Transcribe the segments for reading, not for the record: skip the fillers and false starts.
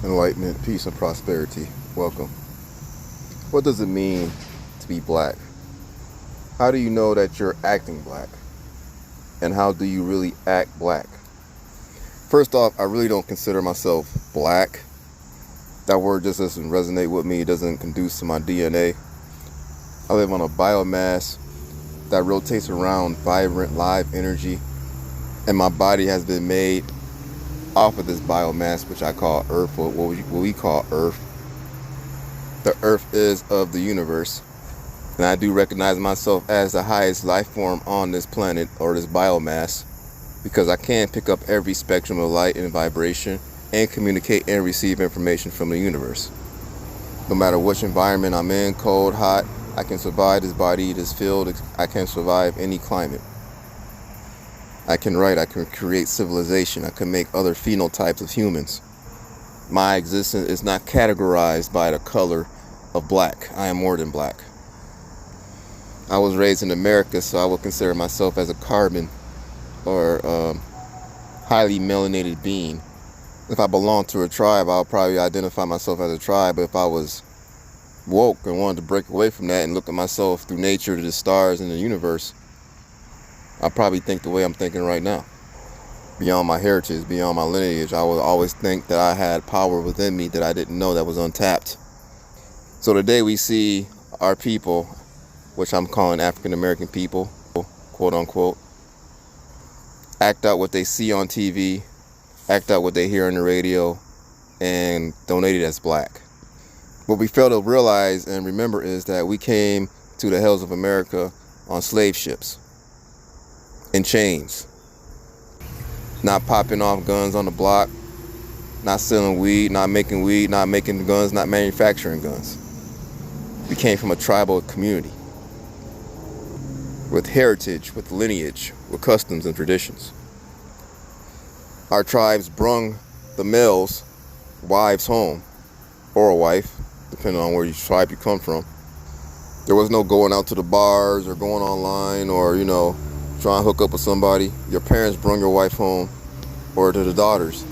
enlightenment, peace, and prosperity. Welcome. What does it mean to be black? How do you know that you're acting black? And how do you really act black? First off, I really don't consider myself black. That word just doesn't resonate with me. It doesn't conduce to my DNA. I live on a biomass that rotates around vibrant, live energy. And my body has been made off of this biomass, which I call Earth, or what we call Earth. The Earth is of the universe. And I do recognize myself as the highest life form on this planet, or this biomass, because I can pick up every spectrum of light and vibration and communicate and receive information from the universe. No matter which environment I'm in, cold, hot, I can survive this body, this field. I can survive any climate. I can write, I can create civilization, I can make other phenotypes of humans. My existence is not categorized by the color of black. I am more than black. I was raised in America, so I would consider myself as a carbon or highly melanated being. If I belonged to a tribe, I'll probably identify myself as a tribe. But if I was woke and wanted to break away from that and look at myself through nature, to the stars and the universe, I probably think the way I'm thinking right now. Beyond my heritage, beyond my lineage, I would always think that I had power within me that I didn't know that was untapped. So today we see our people, which I'm calling African American people, quote unquote, act out what they see on TV, act out what they hear on the radio, and donate it as black. What we fail to realize and remember is that we came to the hills of America on slave ships. In chains, not popping off guns on the block, not selling weed, not making guns, not manufacturing guns. We came from a tribal community with heritage, with lineage, with customs and traditions. Our tribes brung the males' wives home, or a wife, depending on where tribe you come from. There was no going out to the bars or going online or, trying to hook up with somebody. Your parents brought your wife home, or to the daughters.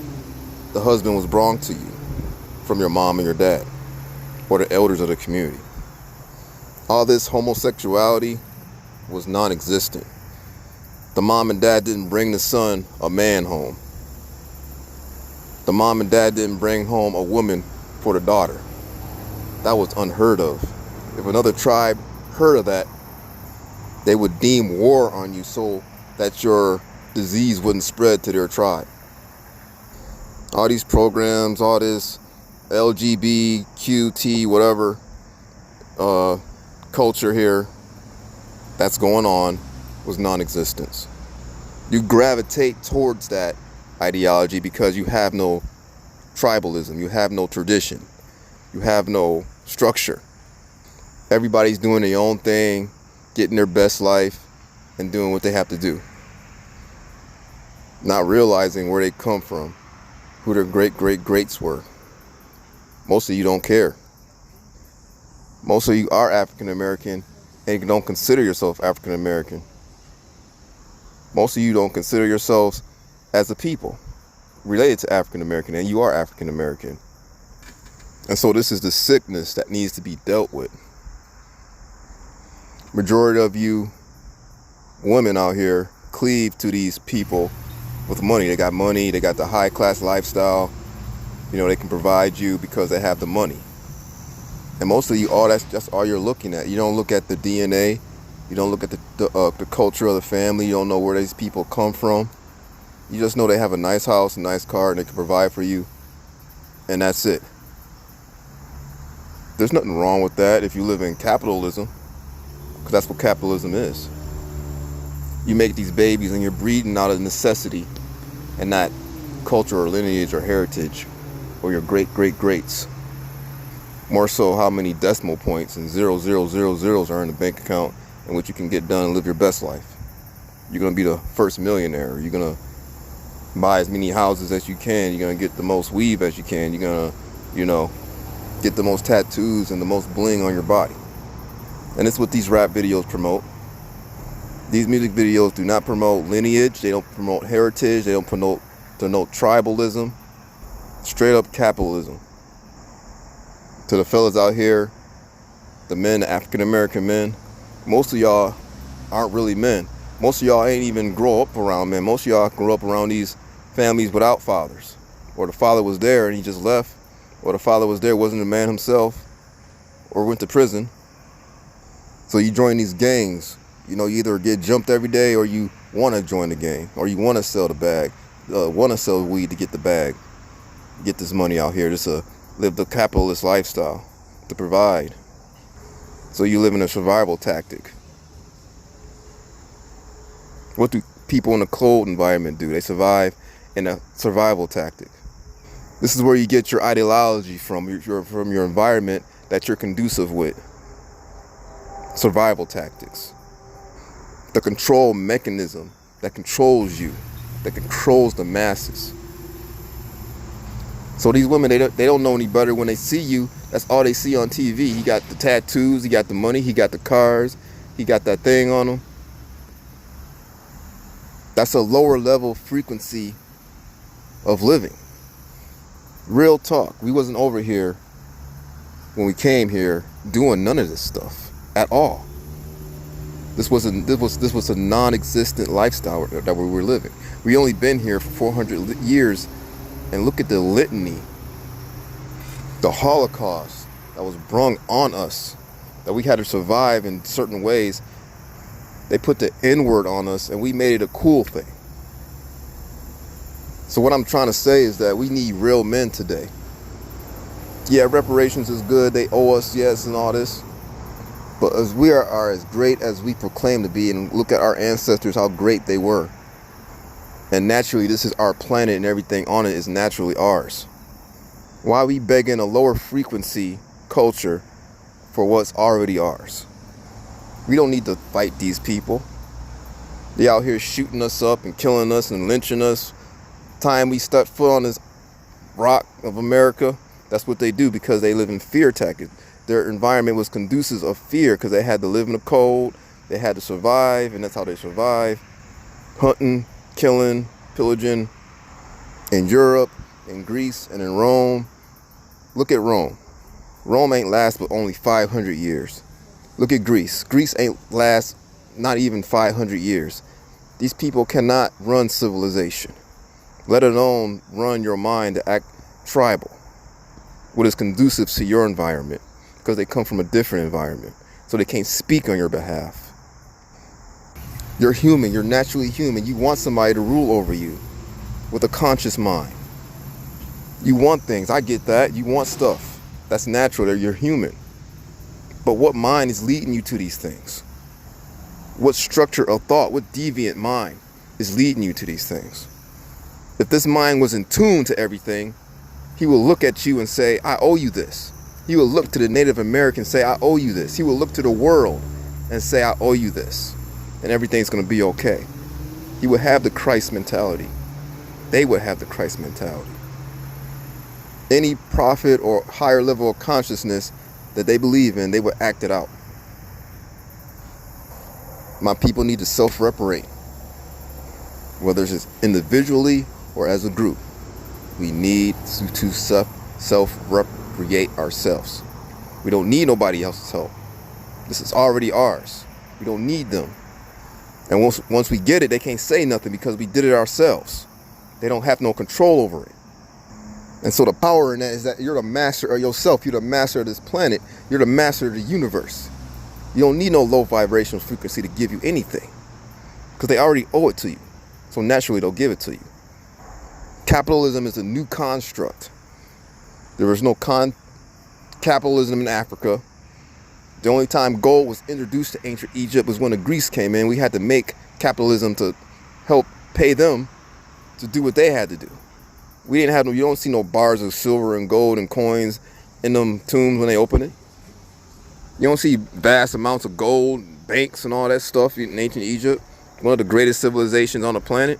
The husband was brought to you from your mom and your dad, or the elders of the community. All this homosexuality was non-existent. The mom and dad didn't bring the son, a man, home. The mom and dad didn't bring home a woman for the daughter. That was unheard of. If another tribe heard of that, they would deem war on you so that your disease wouldn't spread to their tribe. All these programs, all this LGBTQT, whatever culture here that's going on was non-existence. You gravitate towards that ideology because you have no tribalism, you have no tradition, you have no structure. Everybody's doing their own thing, getting their best life and doing what they have to do, not realizing where they come from, who their greats were. Most of you don't care. Most of you are African American and you don't consider yourself African American. Most of you don't consider yourselves as a people related to African American, and you are African American. And so this is the sickness that needs to be dealt with. Majority of you women out here cleave to these people with money. They got money, they got the high class lifestyle. They can provide you because they have the money. And most of you, that's all you're looking at. You don't look at the DNA. You don't look at the culture of the family. You don't know where these people come from. You just know they have a nice house, a nice car, and they can provide for you. And that's it. There's nothing wrong with that if you live in capitalism, because that's what capitalism is. You make these babies and you're breeding out of necessity and not culture or lineage or heritage or your greats. More so how many decimal points and zeros are in the bank account and what you can get done and live your best life. You're going to be the first millionaire. You're going to buy as many houses as you can. You're going to get the most weave as you can. You're going to, get the most tattoos and the most bling on your body. And it's what these rap videos promote. These music videos do not promote lineage. They don't promote heritage. They don't promote tribalism. Straight up capitalism. To the fellas out here, the men, the African American men, most of y'all aren't really men. Most of y'all ain't even grow up around men. Most of y'all grew up around these families without fathers. Or the father was there and he just left. Or the father was there, wasn't a man himself. Or went to prison. So you join these gangs. You know, you either get jumped every day or you want to join the gang. Or you want to sell the bag. Want to sell weed to get the bag. Get this money out here. Just live the capitalist lifestyle. To provide. So you live in a survival tactic. What do people in a cold environment do? They survive in a survival tactic. This is where you get your ideology from your environment that you're conducive with. Survival tactics. The control mechanism that controls you, that controls the masses. So these women, they don't know any better. When they see you, that's all they see on TV. He got the tattoos, he got the money, he got the cars, he got that thing on him. That's a lower level frequency of living. Real talk. We wasn't over here when we came here doing none of this stuff at all. This was a non-existent lifestyle that we were living. We only been here for 400 years, and look at the litany, the Holocaust that was brung on us, that we had to survive in certain ways. They put the N-word on us and we made it a cool thing. So what I'm trying to say is that we need real men today. Yeah, reparations is good. They owe us, yes, and all this. But as we are as great as we proclaim to be, and look at our ancestors, how great they were. And naturally, this is our planet and everything on it is naturally ours. Why are we begging a lower frequency culture for what's already ours? We don't need to fight these people. They out here shooting us up and killing us and lynching us. Time we step foot on this rock of America, that's what they do, because they live in fear tactics. Their environment was conducive of fear because they had to live in the cold. They had to survive, and that's how they survive. Hunting, killing, pillaging. In Europe, in Greece, and in Rome. Look at Rome. Rome ain't last but only 500 years. Look at Greece. Greece ain't last not even 500 years. These people cannot run civilization, let alone run your mind to act tribal, what is conducive to your environment, because they come from a different environment, so they can't speak on your behalf. You're human. You're naturally human. You want somebody to rule over you with a conscious mind. You want things. I get that. You want stuff. That's natural. You're human. But what mind is leading you to these things? What structure of thought, what deviant mind is leading you to these things? If this mind was in tune to everything, he will look at you and say, I owe you this. He will look to the Native American and say, I owe you this. He will look to the world and say, I owe you this. And everything's going to be okay. He would have the Christ mentality. They would have the Christ mentality. Any prophet or higher level of consciousness that they believe in, they would act it out. My people need to self-reparate, whether it's just individually or as a group. We need to self-reparate ourselves. We don't need nobody else's help. This is already ours. We don't need them. And once we get it, they can't say nothing because we did it ourselves. They don't have no control over it. And so the power in that is that you're the master of yourself. You're the master of this planet. You're the master of the universe. You don't need no low vibrational frequency to give you anything, because they already owe it to you. So naturally, they'll give it to you. Capitalism is a new construct. There was no capitalism in Africa. The only time gold was introduced to ancient Egypt was when the Greeks came in. We had to make capitalism to help pay them to do what they had to do. We didn't have no, you don't see no bars of silver and gold and coins in them tombs when they open it. You don't see vast amounts of gold, banks and all that stuff in ancient Egypt, one of the greatest civilizations on the planet.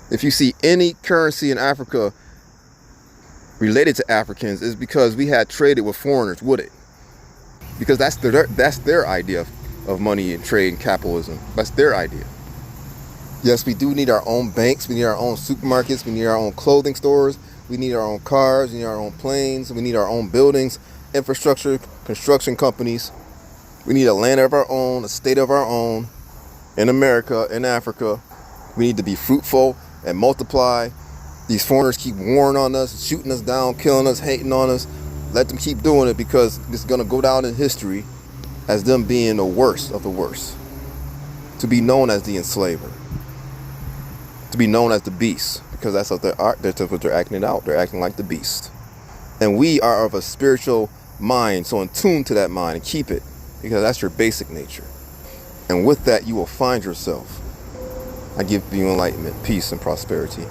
If you see any currency in Africa related to Africans, it's because we had traded with foreigners, would it? Because that's their idea of money and trade and capitalism. That's their idea. Yes, we do need our own banks. We need our own supermarkets. We need our own clothing stores. We need our own cars, we need our own planes, we need our own buildings, infrastructure, construction companies. We need a land of our own, a state of our own, in America, in Africa. We need to be fruitful and multiply. These foreigners keep warring on us, shooting us down, killing us, hating on us. Let them keep doing it, because it's going to go down in history as them being the worst of the worst. To be known as the enslaver. To be known as the beast, because that's what that's what they're acting out. They're acting like the beast. And we are of a spiritual mind, so in tune to that mind and keep it, because that's your basic nature. And with that, you will find yourself. I give you enlightenment, peace, and prosperity.